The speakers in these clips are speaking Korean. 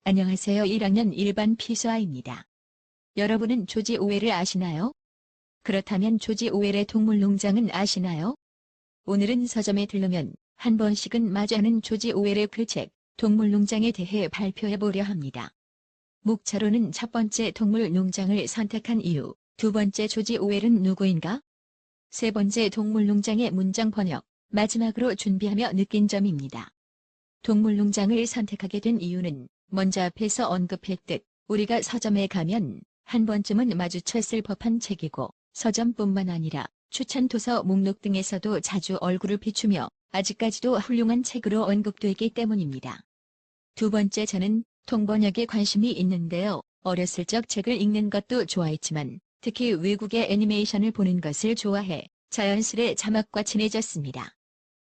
안녕하세요. 1학년 일반 피수아입니다. 여러분은 조지 오웰을 아시나요? 그렇다면 조지 오웰의 동물농장은 아시나요? 오늘은 서점에 들르면 한 번씩은 마주하는 조지 오웰의 그 책, 동물농장에 대해 발표해보려 합니다. 목차로는 첫 번째 동물농장을 선택한 이유, 두 번째 조지 오웰은 누구인가? 세 번째 동물농장의 문장 번역, 마지막으로 준비하며 느낀 점입니다. 동물농장을 선택하게 된 이유는 먼저 앞에서 언급했듯 우리가 서점에 가면 한 번쯤은 마주쳤을 법한 책이고 서점뿐만 아니라 추천 도서 목록 등에서도 자주 얼굴을 비추며 아직까지도 훌륭한 책으로 언급되기 때문입니다. 두 번째, 저는 통번역에 관심이 있는데요. 어렸을 적 책을 읽는 것도 좋아했지만 특히 외국의 애니메이션을 보는 것을 좋아해 자연스레 자막과 친해졌습니다.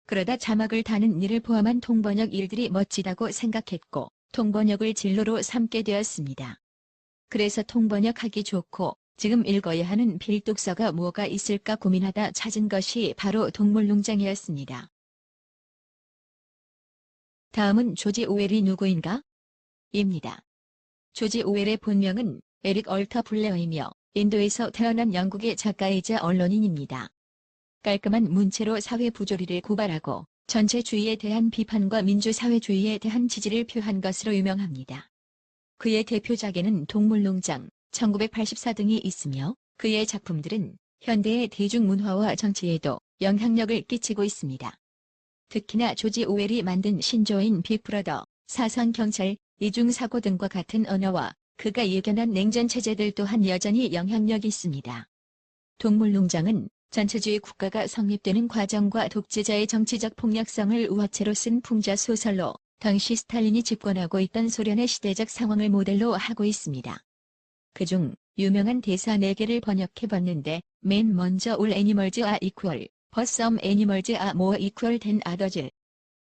그러다 자막을 다는 일을 포함한 통번역 일들이 멋지다고 생각했고 통번역을 진로로 삼게 되었습니다. 그래서 통번역하기 좋고 지금 읽어야 하는 필독서가 뭐가 있을까 고민하다 찾은 것이 바로 동물농장이었습니다. 다음은 조지 오웰이 누구인가? 입니다. 조지 오웰의 본명은 에릭 얼터 블레어이며 인도에서 태어난 영국의 작가이자 언론인입니다. 깔끔한 문체로 사회 부조리를 고발하고 전체주의에 대한 비판과 민주사회주의에 대한 지지를 표한 것으로 유명합니다. 그의 대표작에는 동물농장, 1984 등이 있으며 그의 작품들은 현대의 대중문화와 정치에도 영향력을 끼치고 있습니다. 특히나 조지 오웰이 만든 신조어인 빅브러더, 사상경찰, 이중사고 등과 같은 언어와 그가 예견한 냉전체제들 또한 여전히 영향력이 있습니다. 동물농장은 전체주의 국가가 성립되는 과정과 독재자의 정치적 폭력성을 우화체로 쓴 풍자소설로 당시 스탈린이 집권하고 있던 소련의 시대적 상황을 모델로 하고 있습니다. 그중 유명한 대사 4개를 번역해봤는데 맨 먼저 All animals are equal, but some animals are more equal than others.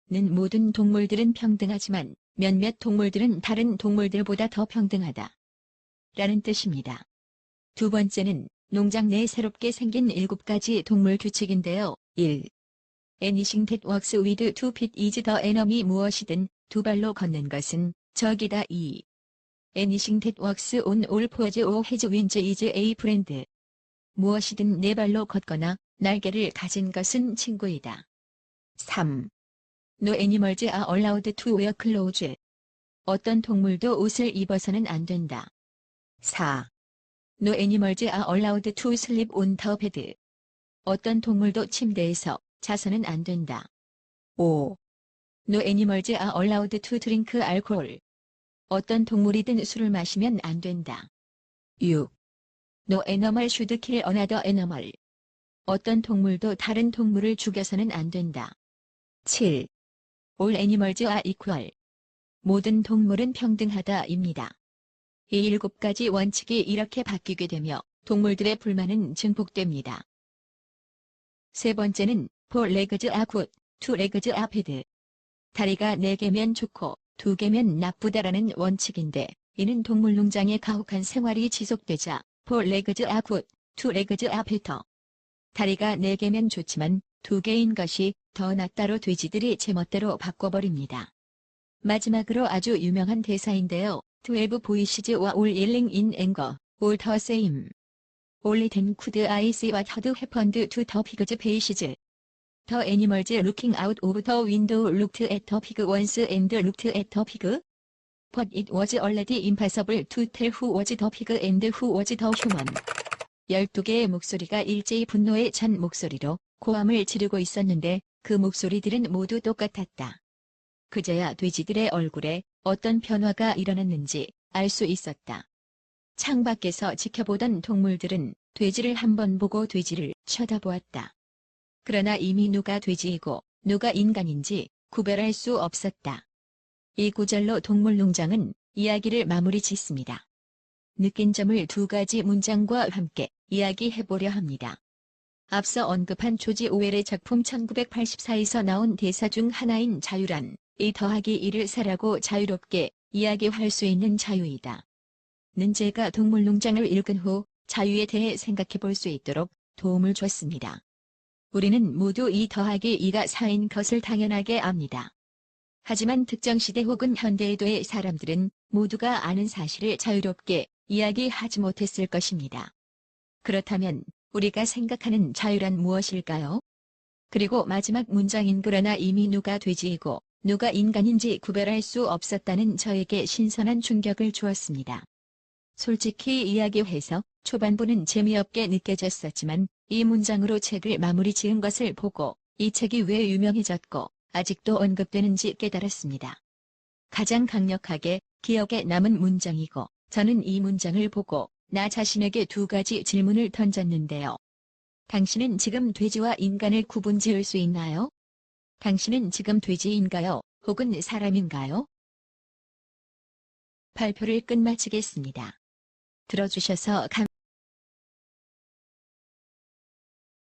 는 모든 동물들은 평등하지만 몇몇 동물들은 다른 동물들보다 더 평등하다. 라는 뜻입니다. 두 번째는 농장 내 새롭게 생긴 7가지 동물 규칙인데요. 1. Anything that walks with 2 feet is the enemy. 무엇이든 두 발로 걷는 것은 적이다. 2. Anything that walks on all fours or has wings is a friend. 무엇이든 네 발로 걷거나 날개를 가진 것은 친구이다. 3. No animals are allowed to wear clothes. 어떤 동물도 옷을 입어서는 안 된다. 4. No animals are allowed to sleep on the bed. 어떤 동물도 침대에서 자서는 안 된다. 5. No animals are allowed to drink alcohol. 어떤 동물이든 술을 마시면 안 된다. 6. No animal should kill another animal. 어떤 동물도 다른 동물을 죽여서는 안 된다. 7. All animals are equal. 모든 동물은 평등하다입니다. 이 7가지 원칙이 이렇게 바뀌게 되며 동물들의 불만은 증폭됩니다. 세 번째는 Four legs are good, two legs are bad. 다리가 4개면 좋고 2개면 나쁘다라는 원칙인데 이는 동물농장의 가혹한 생활이 지속되자 Four legs are good, two legs are better. 다리가 4개면 좋지만 2개인 것이 더 낫다로 돼지들이 제멋대로 바꿔버립니다. 마지막으로 아주 유명한 대사인데요. 12 boys were all yelling in anger, all the same. Only then could I see what had happened to the pig's faces. The animals looking out of the window looked at the pig once and looked at the pig. But it was already impossible to tell who was the pig and who was the human. 12개의 목소리가 일제히 분노에 찬 목소리로 고함을 지르고 있었는데 그 목소리들은 모두 똑같았다. 그제야 돼지들의 얼굴에 어떤 변화가 일어났는지 알 수 있었다. 창밖에서 지켜보던 동물들은 돼지를 한번 보고 돼지를 쳐다보았다. 그러나 이미 누가 돼지이고 누가 인간인지 구별할 수 없었다. 이 구절로 동물농장은 이야기를 마무리 짓습니다. 느낀 점을 2가지 문장과 함께 이야기해보려 합니다. 앞서 언급한 조지 오웰의 작품 1984에서 나온 대사 중 하나인 자유란, 이 더하기 1을 사라고 자유롭게 이야기할 수 있는 자유이다. 는 제가 동물농장을 읽은 후 자유에 대해 생각해 볼 수 있도록 도움을 줬습니다. 우리는 모두 이 더하기 2가 4인 것을 당연하게 압니다. 하지만 특정 시대 혹은 현대에도의 사람들은 모두가 아는 사실을 자유롭게 이야기하지 못했을 것입니다. 그렇다면 우리가 생각하는 자유란 무엇일까요? 그리고 마지막 문장인 그러나 이미 누가 돼지이고 누가 인간인지 구별할 수 없었다는 저에게 신선한 충격을 주었습니다. 솔직히 이야기해서 초반부는 재미없게 느껴졌었지만 이 문장으로 책을 마무리 지은 것을 보고 이 책이 왜 유명해졌고 아직도 언급되는지 깨달았습니다. 가장 강력하게 기억에 남은 문장이고 저는 이 문장을 보고 나 자신에게 두 가지 질문을 던졌는데요. 당신은 지금 돼지와 인간을 구분지을 수 있나요? 당신은 지금 돼지인가요? 혹은 사람인가요? 발표를 끝마치겠습니다. 들어주셔서 감사합니다.